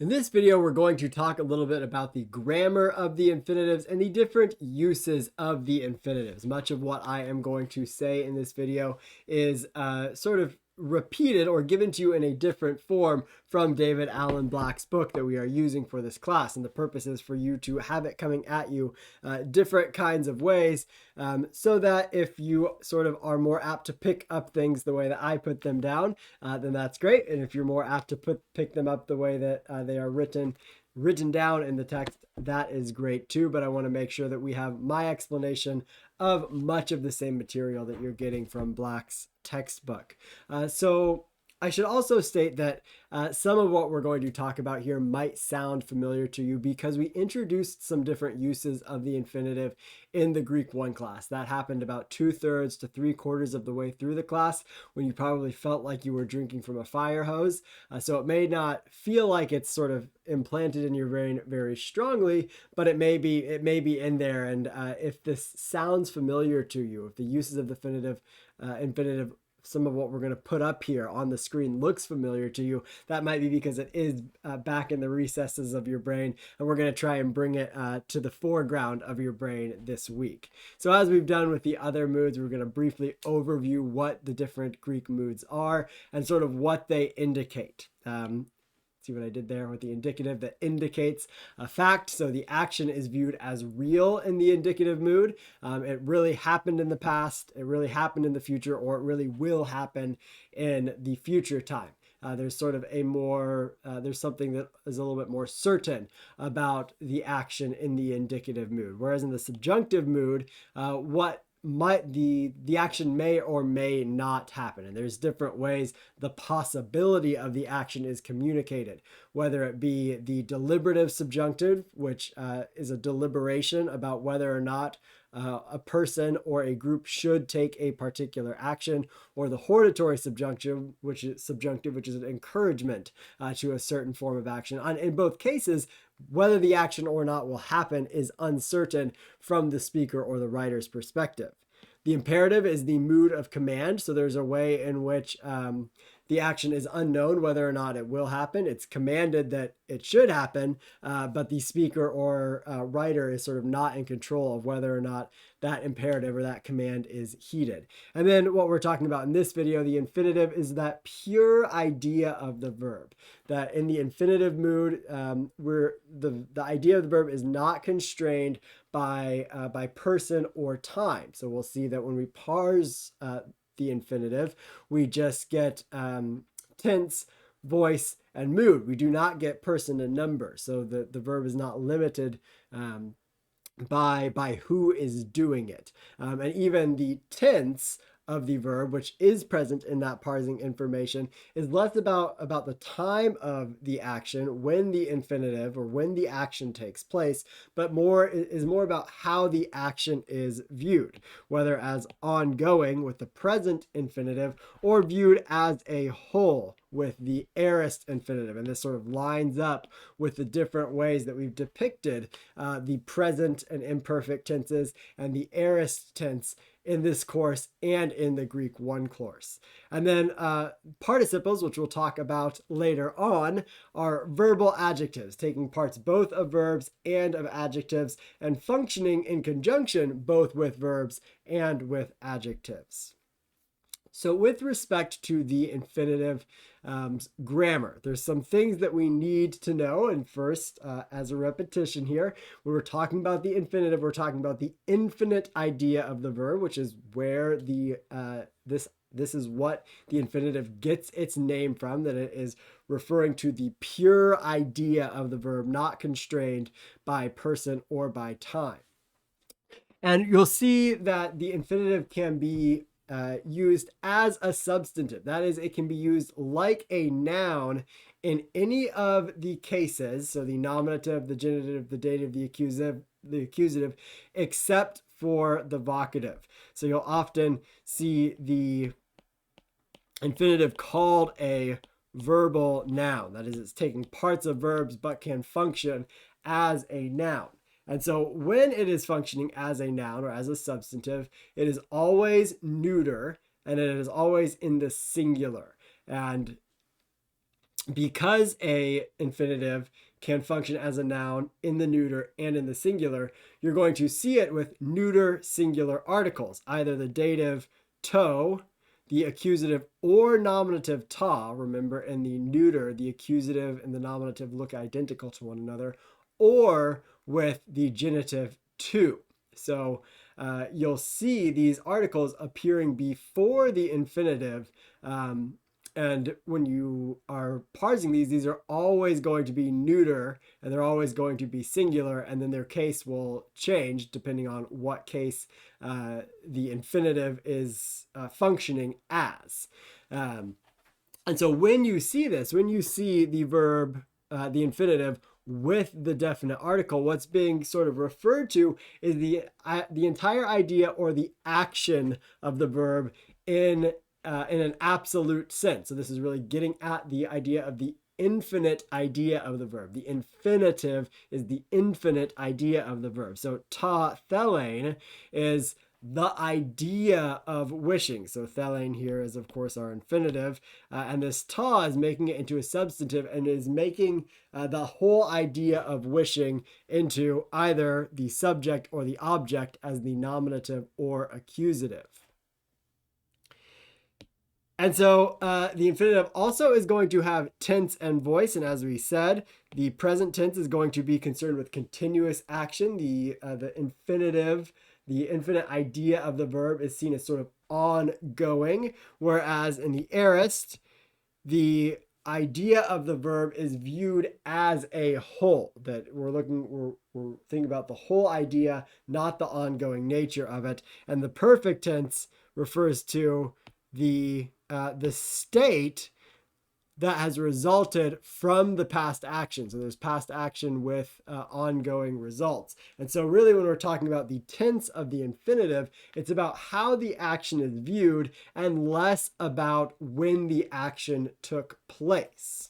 In this video, we're going to talk a little bit about the grammar of the infinitives and the different uses of the infinitives. Much of what I am going to say in this video is sort of repeated or given to you in a different form from David Allen Black's book that we are using for this class. And the purpose is for you to have it coming at you different kinds of ways so that if you sort of are more apt to pick up things the way that I put them down, then that's great. And if you're more apt to pick them up the way that they are written down in the text, that is great too. But I want to make sure that we have my explanation of much of the same material that you're getting from Black's textbook. So I should also state that some of what we're going to talk about here might sound familiar to you because we introduced some different uses of the infinitive in the Greek 1 class. That happened about 2/3 to 3/4 of the way through the class when you probably felt like you were drinking from a fire hose. So it may not feel like it's sort of implanted in your brain very strongly, but it may be in there. And if this sounds familiar to you, if the uses of the infinitive, some of what we're going to put up here on the screen looks familiar to you, that might be because it is back in the recesses of your brain, and we're going to try and bring it to the foreground of your brain this week. So as we've done with the other moods, we're going to briefly overview what the different Greek moods are and sort of what they indicate. See what I did there with the indicative that indicates a fact. So the action is viewed as real in the indicative mood. It really happened in the past, it really happened in the future, or it really will happen in the future time. There's sort of there's something that is a little bit more certain about the action in the indicative mood. Whereas in the subjunctive mood, the action may or may not happen, and there's different ways the possibility of the action is communicated, whether it be the deliberative subjunctive, which is a deliberation about whether or not a person or a group should take a particular action, or the hortatory subjunctive, which is an encouragement to a certain form of action. In both cases, whether the action or not will happen is uncertain from the speaker or the writer's perspective. The imperative is the mood of command. So there's a way in which the action is unknown whether or not it will happen. It's commanded that it should happen, but the speaker or writer is sort of not in control of whether or not that imperative or that command is heeded. And then what we're talking about in this video, the infinitive, is that pure idea of the verb. That in the infinitive mood, where the idea of the verb is not constrained by person or time. So we'll see that when we parse the infinitive, we just get tense, voice, and mood. We do not get person and number. So the verb is not limited by who is doing it. And even the tense of the verb, which is present in that parsing information, is less about the time of the action when the infinitive or when the action takes place, but is more about how the action is viewed, whether as ongoing with the present infinitive or viewed as a whole with the aorist infinitive. And this sort of lines up with the different ways that we've depicted the present and imperfect tenses and the aorist tense in this course and in the Greek 1 course. And then participles, which we'll talk about later on, are verbal adjectives, taking parts both of verbs and of adjectives and functioning in conjunction both with verbs and with adjectives. So with respect to the infinitive grammar, there's some things that we need to know. And first, as a repetition here, when we're talking about the infinitive, we're talking about the infinite idea of the verb, which is where this is what the infinitive gets its name from, that it is referring to the pure idea of the verb, not constrained by person or by time. And you'll see that the infinitive can be used as a substantive. That is, it can be used like a noun in any of the cases, so the nominative, the genitive, the dative, the accusative, except for the vocative. So you'll often see the infinitive called a verbal noun. That is, it's taking parts of verbs but can function as a noun. And so when it is functioning as a noun or as a substantive, it is always neuter and it is always in the singular. And because a infinitive can function as a noun in the neuter and in the singular, you're going to see it with neuter singular articles, either the dative to, the accusative or nominative ta. Remember, in the neuter, the accusative and the nominative look identical to one another, or with the genitive to. So you'll see these articles appearing before the infinitive. And when you are parsing these are always going to be neuter, and they're always going to be singular, and then their case will change depending on what case the infinitive is functioning as. And so when you see this, when you see the verb, the infinitive, with the definite article, what's being sort of referred to is the entire idea or the action of the verb in an absolute sense. So this is really getting at the idea of the infinite idea of the verb. The infinitive is the infinite idea of the verb. So ta thelein is the idea of wishing. So thelein here is, of course, our infinitive. And this ta is making it into a substantive and is making the whole idea of wishing into either the subject or the object as the nominative or accusative. And so the infinitive also is going to have tense and voice. And as we said, the present tense is going to be concerned with continuous action. The infinitive, the infinite idea of the verb is seen as sort of ongoing, whereas in the aorist, the idea of the verb is viewed as a whole, that we're thinking about the whole idea, not the ongoing nature of it. And the perfect tense refers to the state that has resulted from the past action. So there's past action with ongoing results. And so really when we're talking about the tense of the infinitive, it's about how the action is viewed and less about when the action took place.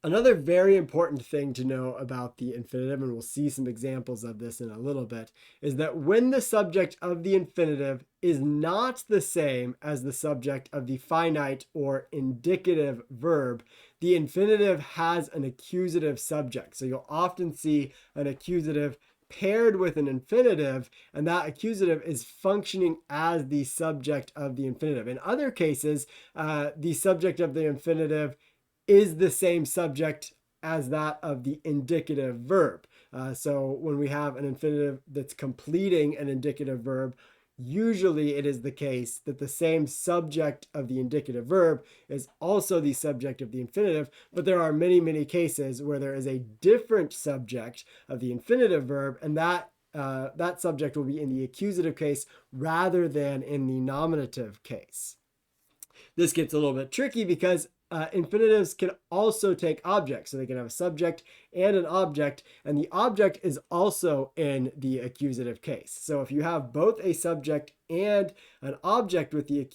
Another very important thing to know about the infinitive, and we'll see some examples of this in a little bit, is that when the subject of the infinitive is not the same as the subject of the finite or indicative verb, the infinitive has an accusative subject. So you'll often see an accusative paired with an infinitive, and that accusative is functioning as the subject of the infinitive. In other cases, the subject of the infinitive is the same subject as that of the indicative verb. So when we have an infinitive that's completing an indicative verb, usually it is the case that the same subject of the indicative verb is also the subject of the infinitive, but there are many, many cases where there is a different subject of the infinitive verb, and that subject will be in the accusative case rather than in the nominative case. This gets a little bit tricky because infinitives can also take objects. So they can have a subject and an object, and the object is also in the accusative case. So if you have both a subject and an object with the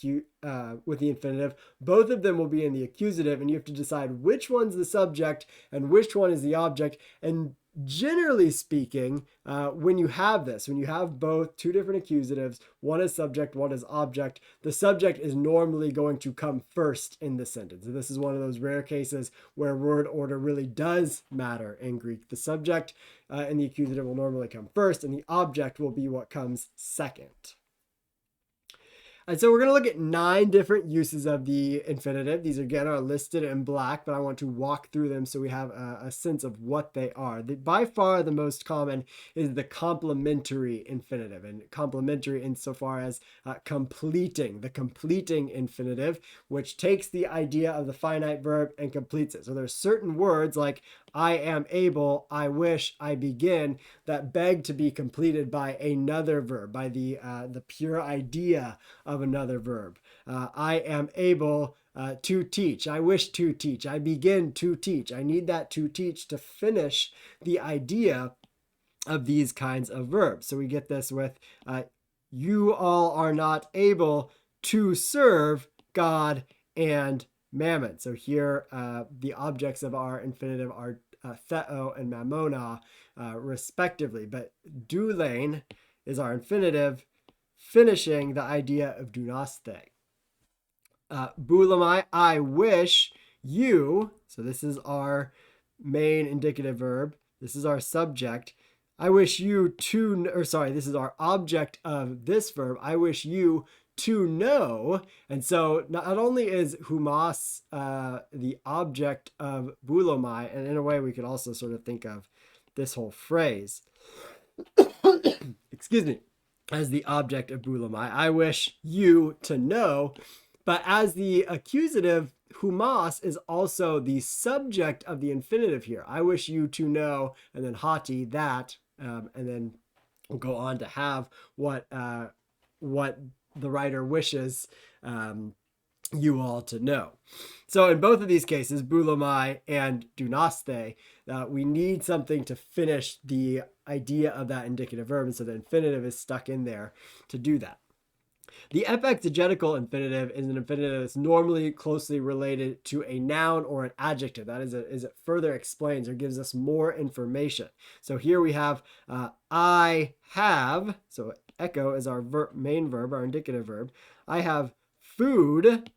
infinitive, both of them will be in the accusative, and you have to decide which one's the subject and which one is the object. And generally speaking, when you have both two different accusatives, one is subject, one is object, the subject is normally going to come first in the sentence. And this is one of those rare cases where word order really does matter in Greek. The subject and the accusative will normally come first, and the object will be what comes second. And so we're going to look at 9 different uses of the infinitive. These again are listed in black, but I want to walk through them so we have a sense of what they are. By far the most common is the complementary infinitive, and complementary insofar as completing, the completing infinitive, which takes the idea of the finite verb and completes it. So there's certain words like I am able, I wish, I begin, that beg to be completed by another verb, by the pure idea of another verb. I am able to teach. I wish to teach. I begin to teach. I need that to teach to finish the idea of these kinds of verbs. So we get this with you all are not able to serve God and mammon. So here the objects of our infinitive are theo and mammona respectively, but doulein is our infinitive finishing the idea of dounaste. Bulamai, I wish you, so this is our main indicative verb. This is our subject. I wish you to, or sorry, this is our object of this verb. I wish you to know. And so not only is humas the object of bulomai, and in a way we could also sort of think of this whole phrase, excuse me, as the object of bulomai. I wish you to know. But as the accusative, humas is also the subject of the infinitive here. I wish you to know, and then hati, that, and then we'll go on to have what the writer wishes you all to know. So in both of these cases, bulomai and dunaste, we need something to finish the idea of that indicative verb, and so the infinitive is stuck in there to do that. The exegetical infinitive is an infinitive that's normally closely related to a noun or an adjective. That is, it further explains or gives us more information. So here we have I have, so echo is our main verb, our indicative verb. I have food.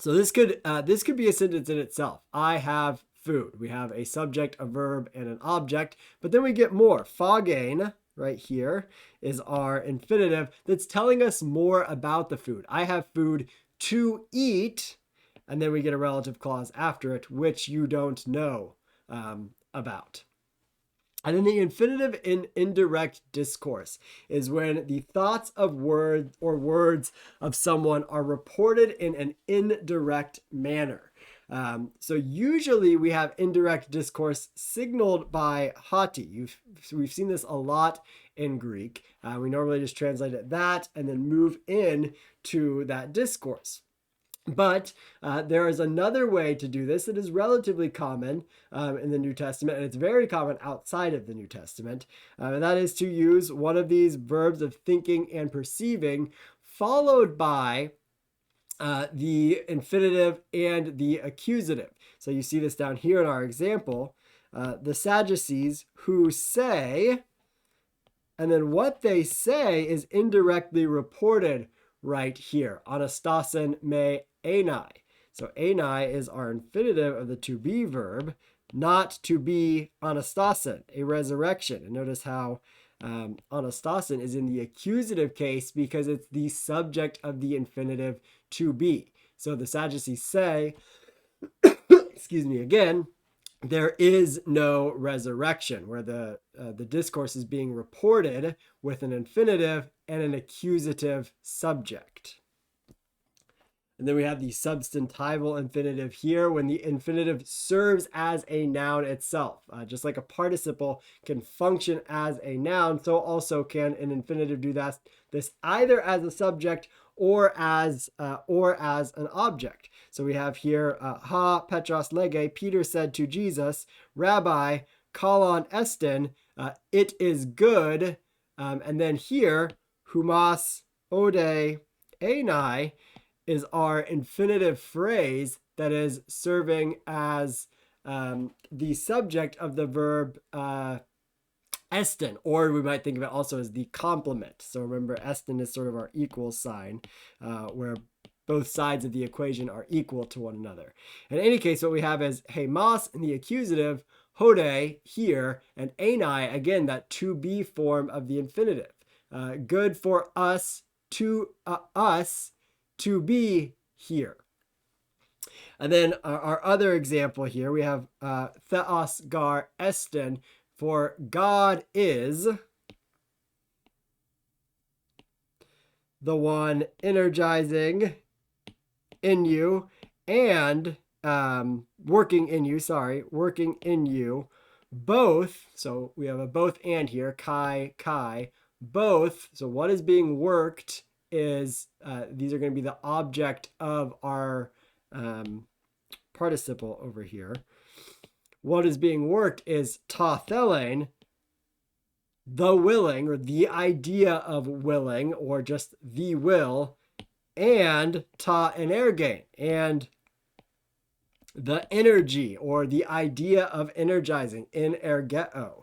So this could be a sentence in itself. I have food. We have a subject, a verb, and an object, but then we get more. Fagain, right here, is our infinitive that's telling us more about the food. I have food to eat, and then we get a relative clause after it, which you don't know about. And then the infinitive in indirect discourse is when the thoughts of words or words of someone are reported in an indirect manner. So usually we have indirect discourse signaled by hati. We've seen this a lot in Greek. We normally just translate it that and then move in to that discourse. But there is another way to do this that is relatively common in the New Testament, and it's very common outside of the New Testament, and that is to use one of these verbs of thinking and perceiving followed by the infinitive and the accusative. So you see this down here in our example, the Sadducees who say, and then what they say is indirectly reported right here. Anastasin me enai. So enai is our infinitive of the to be verb, not to be anastasin, a resurrection. And notice how anastasin is in the accusative case because it's the subject of the infinitive to be. So the Sadducees say, excuse me again, there is no resurrection, where the discourse is being reported with an infinitive and an accusative subject. And then we have the substantival infinitive here when the infinitive serves as a noun itself. Just like a participle can function as a noun, so also can an infinitive do this either as a subject or as an object. So we have here, ha Petros lege, Peter said to Jesus, Rabbi, kalon estin, it is good. And then here, humas ode enai is our infinitive phrase that is serving as the subject of the verb estin, or we might think of it also as the complement. So remember, estin is sort of our equal sign, where both sides of the equation are equal to one another. In any case, what we have is hemas in the accusative, hode here, and enai, again, that to be form of the infinitive. Good for us to be here. And then our other example here, we have theos gar estin, for God is the one energizing in you and working in you, both. So we have a both and here, kai, both. So what is being worked is, these are going to be the object of our participle over here. What is being worked is ta thelein, the willing, or the idea of willing, or just the will, and ta energein, and the energy or the idea of energizing, energeo.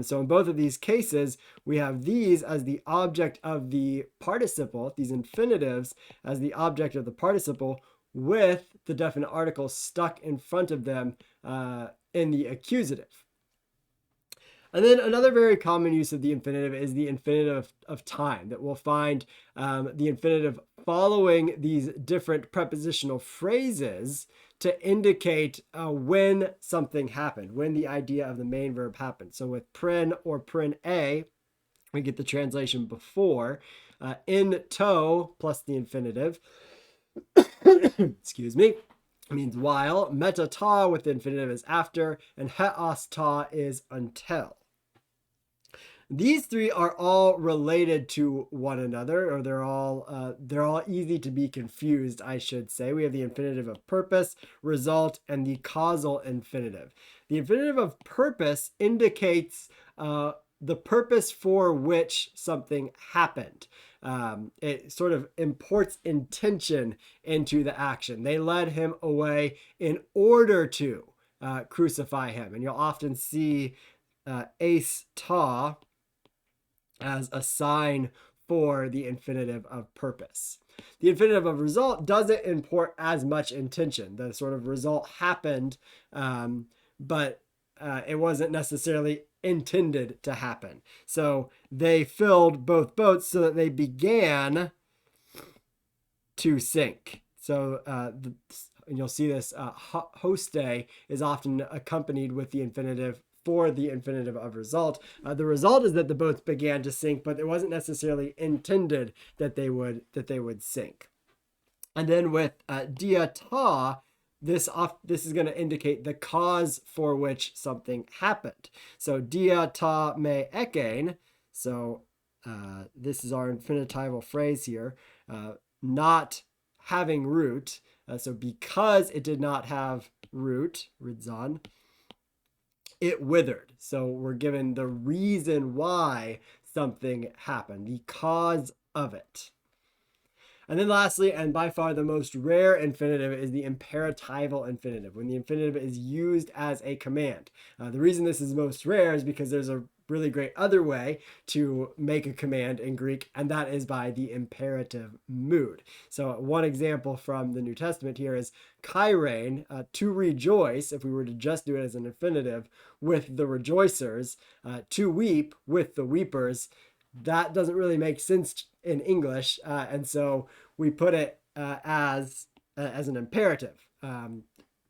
So in both of these cases, we have these as the object of the participle, these infinitives as the object of the participle, with the definite article stuck in front of them in the accusative. And then another very common use of the infinitive is the infinitive of time, that we'll find the infinitive following these different prepositional phrases to indicate when something happened, when the idea of the main verb happened. So with prin or prin a, we get the translation before. In to plus the infinitive, excuse me, means while. Meta ta with the infinitive is after, and heos ta is until. These three are all related to one another, or they're all easy to be confused, I should say. We have the infinitive of purpose, result, and the causal infinitive. The infinitive of purpose indicates the purpose for which something happened. It sort of imports intention into the action. They led him away in order to crucify him. And you'll often see ace ta as a sign for the infinitive of purpose. The infinitive of result doesn't import as much intention. The sort of result happened, but it wasn't necessarily intended to happen. So they filled both boats so that they began to sink. So and you'll see this hoste is often accompanied with the infinitive for the infinitive of result. The result is that the boats began to sink, but it wasn't necessarily intended that they would sink. And then with dia ta, this is going to indicate the cause for which something happened. So dia ta me eken. So this is our infinitival phrase here. Not having root. So because it did not have root, ridzan, it withered. So we're given the reason why something happened, the cause of it. And then lastly, and by far the most rare infinitive, is the imperatival infinitive, when the infinitive is used as a command. The reason this is most rare is because there's a really great other way to make a command in Greek, and that is by the imperative mood. So one example from the New Testament here is kairein, to rejoice, if we were to just do it as an infinitive, with the rejoicers, to weep with the weepers. That doesn't really make sense in English, and so we put it as an imperative.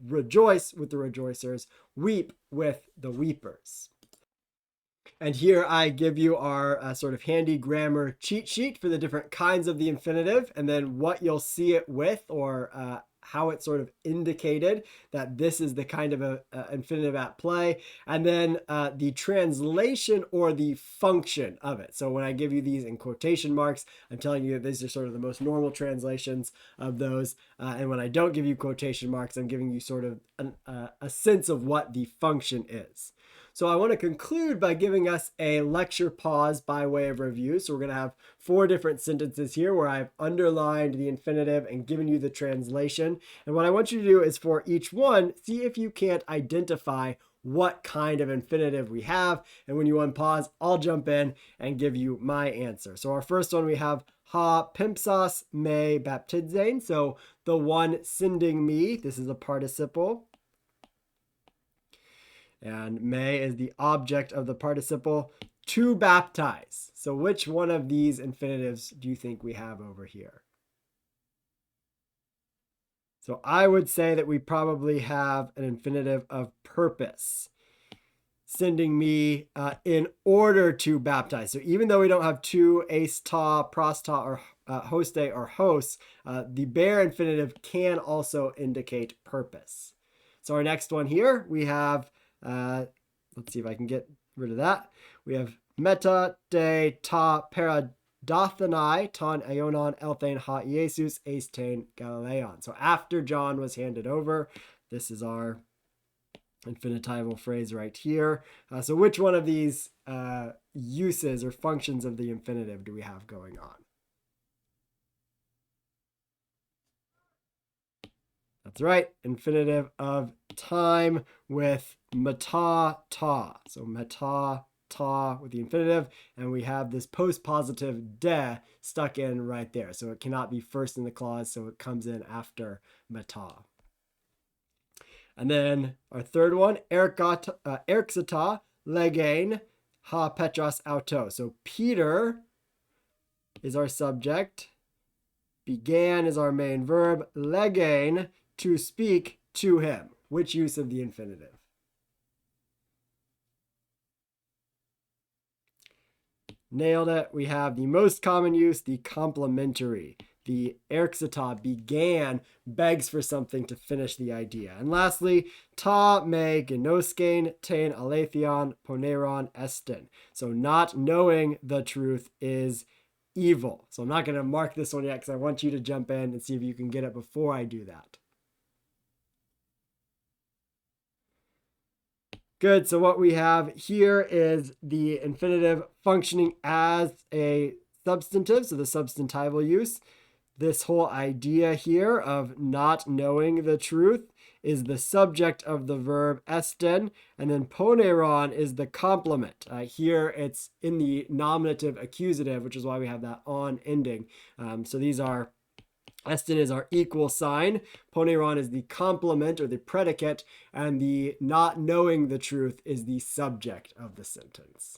Rejoice with the rejoicers, weep with the weepers. And here I give you our sort of handy grammar cheat sheet for the different kinds of the infinitive, and then what you'll see it with, or how it's sort of indicated that this is the kind of a infinitive at play, and then the translation or the function of it. So when I give you these in quotation marks, I'm telling you that these are sort of the most normal translations of those. And when I don't give you quotation marks, I'm giving you sort of a sense of what the function is. So I want to conclude by giving us a lecture pause by way of review. So we're going to have 4 different sentences here where I've underlined the infinitive and given you the translation. And what I want you to do is, for each one, see if you can't identify what kind of infinitive we have. And when you unpause, I'll jump in and give you my answer. So our first one, we have ha pimpsas me baptizein. So the one sending me, this is a participle. And me is the object of the participle, to baptize. So which one of these infinitives do you think we have over here? So I would say that we probably have an infinitive of purpose, sending me in order to baptize. So even though we don't have to, ace ta, pros ta, or hoste or hos, the bare infinitive can also indicate purpose. So our next one here, we have, let's see if I can get rid of that. We have meta de ta paradathanai ton aionon elthane ha Iesus eistain Galileon. So after John was handed over, this is our infinitival phrase right here. So which one of these uses or functions of the infinitive do we have going on? That's right, infinitive of time with meta ta. So meta ta with the infinitive, and we have this postpositive de stuck in right there. So it cannot be first in the clause, so it comes in after meta. And then our third one, erxata legein ha petros auto. So Peter is our subject, began is our main verb, legein, to speak to him. Which use of the infinitive? Nailed it. We have the most common use, the complementary. The erxata, began, begs for something to finish the idea. And lastly, ta me genoskein tein alethion poneron estin. So not knowing the truth is evil. So I'm not going to mark this one yet because I want you to jump in and see if you can get it before I do that. Good. So what we have here is the infinitive functioning as a substantive, so the substantival use. This whole idea here of not knowing the truth is the subject of the verb esten, and then poneron is the complement. Here it's in the nominative accusative, which is why we have that on ending. So these are, esten is our equal sign, poneron is the complement or the predicate, and the not knowing the truth is the subject of the sentence.